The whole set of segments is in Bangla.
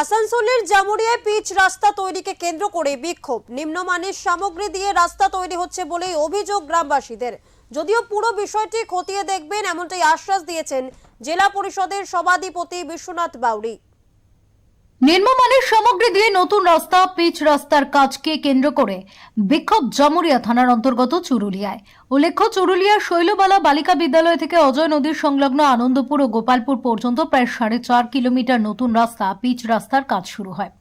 আসানসোলের জামুরিয়ায় পিচ রাস্তা তৈরিকে কেন্দ্র করে বিক্ষোভ। নিম্নমানের সামগ্রী দিয়ে রাস্তা তৈরি হচ্ছে বলেই অভিযোগ গ্রামবাসীদের। যদিও পুরো বিষয়টি খতিয়ে দেখবেন এমনটাই আশ্বাস দিয়েছেন জেলা পরিষদের সভাধিপতি বিশ্বনাথ বাউরি। নিম্নমানের সামগ্রী দিয়ে নতুন রাস্তা পিচ রাস্তার কাজকে কেন্দ্র করে বিক্ষোভ জামুরিয়া থানার অন্তর্গত চুরুলিয়ায়। উল্লেখ্য, চুরুলিয়ার শৈলবালা বালিকা বিদ্যালয় থেকে অজয় নদীর সংলগ্ন আনন্দপুর ও গোপালপুর পর্যন্ত প্রায় 4.5 কিলোমিটার নতুন রাস্তা পিচ রাস্তার কাজ শুরু হয়।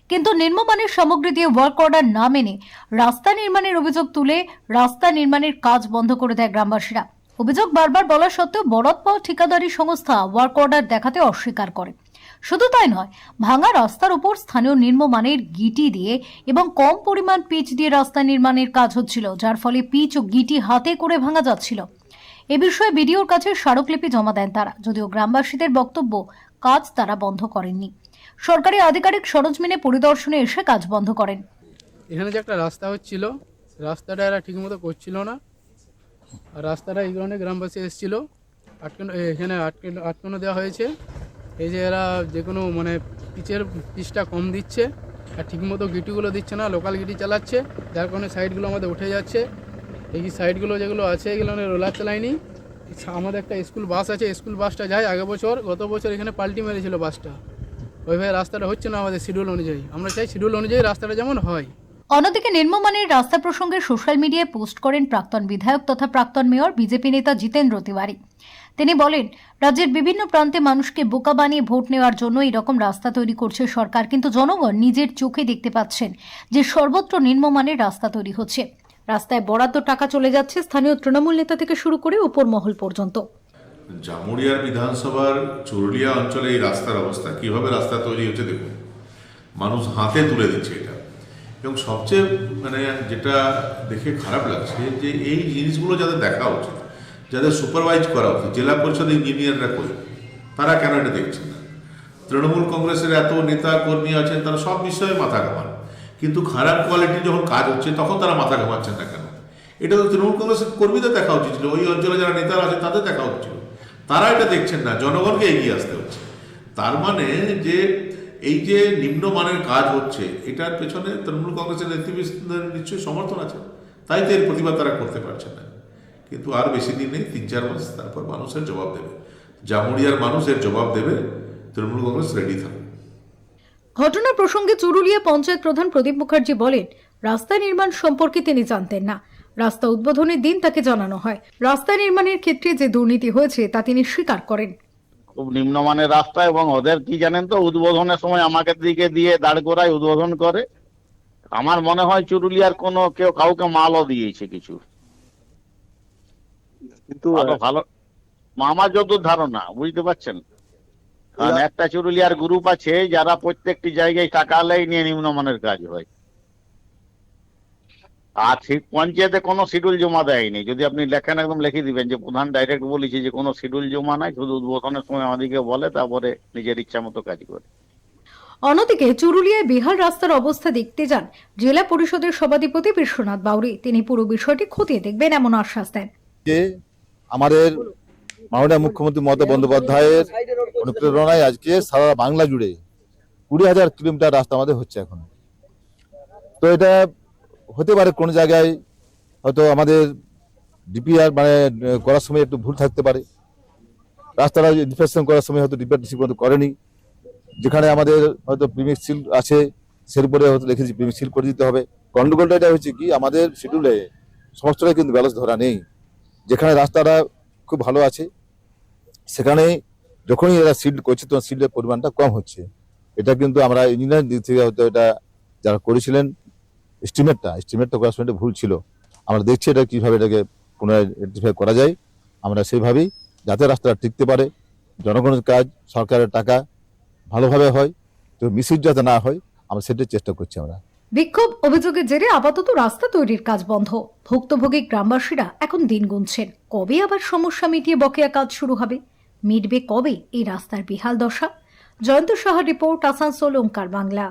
কিন্তু নিম্নমানের সামগ্রী দিয়ে ওয়ার্ক অর্ডার না মেনে রাস্তা নির্মাণের অভিযোগ তুলে রাস্তা নির্মাণের কাজ বন্ধ করে দেয় গ্রামবাসীরা। অভিযোগ বারবার বলা সত্ত্বেও বরাত পাওয়া ঠিকাদারি সংস্থা ওয়ার্ক অর্ডার দেখাতে অস্বীকার করে। শুধু তাই নয়, ভাঙা রাস্তার উপর স্থানীয় নিম্নমানের গিটি দিয়ে এবং কম পরিমাণ পিচ দিয়ে রাস্তা নির্মাণের কাজ হচ্ছিল, যার ফলে পিচ ও গিটি হাতে করে ভাঙা যাচ্ছিল। এ বিষয়ে বিডিওর কাছে স্মারকলিপি জমা দেন তারা। যদিও গ্রামবাসীদের বক্তব্য, কাজ তারা বন্ধ করেননি। সরকারি আধিকারিক সরজমিনে পরিদর্শনে এসে কাজ বন্ধ করেন। এখানে যে একটা রাস্তা হচ্ছিল, রাস্তাটা এরা ঠিকমতো করছিল না। আর রাস্তাটা এই কারণে গ্রামবাসী এসেছিল, এখানে আটকানো দেওয়া হয়েছে। এই যে এরা যে কোনো পিচটা কম দিচ্ছে আর ঠিকমতো গিটিগুলো দিচ্ছে না, লোকাল গিটি চালাচ্ছে, যার কারণে সাইডগুলো আমাদের উঠে যাচ্ছে। এই সাইডগুলো যেগুলো আছে এগুলো রোলার চালায়নি। আমাদের একটা স্কুল বাস আছে, স্কুল বাসটা যায় গত বছর এখানে পাল্টি মেরেছিল বাসটা। ওইভাবে রাস্তাটা হচ্ছে না আমাদের শিডিউল অনুযায়ী। আমরা চাই শিডিউল অনুযায়ী রাস্তাটা যেমন হয়। অন্যদিকে নিম্নমানের রাস্তা প্রসঙ্গে সোশ্যাল মিডিয়ায় পোস্ট করেন প্রাক্তন বিধায়ক তথা প্রাক্তন মেয়র বিজেপি নেতা জিতেন্দ্র তিওয়ারি। তিনি বলেন, রাজ্যের বিভিন্ন প্রান্তে মানুষকে বোকা বানিয়ে ভোট নেওয়ার জন্য এরকম রাস্তা তৈরি করছে সরকার, কিন্তু জনগণ নিজের চোখে দেখতে পাচ্ছেন যে সর্বত্র নিম্নমানের রাস্তা তৈরি হচ্ছে। রাস্তায় বরাদ্দ টাকা চলে যাচ্ছে স্থানীয় তৃণমূল নেতা থেকে শুরু করে উপর মহল পর্যন্ত। জামুরিয়া বিধানসভার চুরুলিয়া অঞ্চলে এই রাস্তার অবস্থা, কিভাবে রাস্তা তৈরি হচ্ছে দেখুন। মানুষ হাতে তুলে দিচ্ছে এটা। এবং সবচেয়ে যেটা দেখে খারাপ লাগছে যে এই জিনিসগুলো যাদের দেখা উচিত, যাদের সুপারভাইজ করা উচিত, জেলা পরিষদ ইঞ্জিনিয়াররা কই, তারা কেন এটা দেখছেন না? তৃণমূল কংগ্রেসের এত নেতা কর্মী আছেন, তারা সব বিষয়ে মাথা ঘামান, কিন্তু খারাপ কোয়ালিটি যখন কাজ হচ্ছে তখন তারা মাথা ঘামাচ্ছেন না কেন? এটা তো তৃণমূল কংগ্রেসের কর্মীদের দেখা উচিত ছিল, ওই অঞ্চলে যারা নেতারা আছে তাদের দেখা উচিত। তারা এটা দেখছেন না, জনগণকে এগিয়ে আসতে হচ্ছে। তার মানে যে এই যে নিম্নমানের কাজ হচ্ছে, এটার পেছনে তৃণমূল কংগ্রেসের নেতৃবৃন্দের নিশ্চয়ই সমর্থন আছে, তাই তো এর প্রতিবাদ তারা করতে পারছেন না। কিন্তু আর বেশি দিন নেই, 3-4 মাস, তারপর মানুষের জবাব দেবে, জামুরিয়ার মানুষ এর জবাব দেবে। তৃণমূল কংগ্রেস রেডি থাকবে। ঘটনা প্রসঙ্গে চুরুলিয়া পঞ্চায়েত প্রধান প্রদীপ মুখার্জি বলেন, রাস্তা নির্মাণ সম্পর্কে তিনি জানতেন না। রাস্তা উদ্বোধনের দিন তাকে জানানো হয়। রাস্তা নির্মাণের ক্ষেত্রে যে দুর্নীতি হয়েছে তা তিনি স্বীকার করেন। খুব নিম্নমানের রাস্তা, এবং ওদের কি জানেন তো, উদ্বোধনের সময় আমাকে দিকে দিয়ে দাঁড় করায় উদ্বোধন করে। আমার মনে হয় চুরুলিয়ার কেউ কাউকে মালও দিয়েছে কিছু, কিন্তু ভালো আমার যত ধারণা, বুঝতে পারছেন। কারণ একটা চুরুলিয়ার গ্রুপ আছে যারা প্রত্যেকটি জায়গায় টাকা লেই নিয়ে নিম্নমানের কাজ হয়। আর ঠিক পঞ্চায়েতে কোনো শিডিউল জমা দেয়নি। যদি আপনি লেখেন, একদম লিখে দিবেন যে প্রধান ডাইরেক্ট বলেছে যে কোনো শিডিউল জমা নাই, শুধু উদ্বোধনের সময় আমাদেরকে বলে, তারপরে নিজের ইচ্ছা মতো কাজ করে। অন্যদিকে চুরুলিয়ায় বেহাল রাস্তার অবস্থা দেখতে যান জেলা পরিষদের সভাধিপতি বিশ্বনাথ বাউরি। তিনি পুরো বিষয়টি খতিয়ে দেখবেন এমন আশ্বাস দেন। আমাদের মাননীয় মুখ্যমন্ত্রী মমতা বন্দ্যোপাধ্যায়ের অনুপ্রেরণায় আজকে সারা বাংলা জুড়ে 20,000 কিলোমিটার রাস্তা আমাদের হচ্ছে এখন। তো এটা হতে পারে কোন জায়গায় হয়তো আমাদের ডিপিআর করার সময় একটু ভুল থাকতে পারে, রাস্তাটা ইনফেকশন করার সময় হয়তো ডিপিআর ঠিক মতো করেনি। যেখানে আমাদের হয়তো প্রিমিক্স সিল আছে, সের উপরে হয়তো লিখেছি প্রিমিক্স সিল করে দিতে হবে। গন্ডগোলটা এটা হচ্ছে কি, আমাদের শিডিউলে সমস্ত কিন্তু ব্যালেন্স ধরা নেই। যেখানে রাস্তাটা খুব ভালো আছে সেখানে যখনই এরা সিল্ড করছে তখন সিল্ডের পরিমাণটা কম হচ্ছে। এটা কিন্তু আমরা ইঞ্জিনিয়ার দিক থেকে হয়তো এটা যারা করেছিলেন এস্টিমেটটা করার সময় ভুল ছিল। আমরা দেখছি এটা কিভাবে এটাকে পুনরায় রেকটিফাই করা যায়। আমরা সেইভাবেই যাতে রাস্তাটা টিকতে পারে, জনগণের কাজ, সরকারের টাকা ভালোভাবে হয়, তো মিসইউজ যাতে না হয়, আমরা সেটাই চেষ্টা করছি। আমরা বিক্ষোভ অভিযোগের জেরে আপাতত রাস্তা তৈরির কাজ বন্ধ। ভুক্তভোগী গ্রামবাসীরা এখন দিন গুনছেন, কবে আবার সমস্যা মিটিয়ে বকেয়া কাজ শুরু হবে, মিটবে কবে এই রাস্তার বেহাল দশা। জয়ন্ত সাহা রিপোর্ট, আসানসোল, ওঙ্কার বাংলা।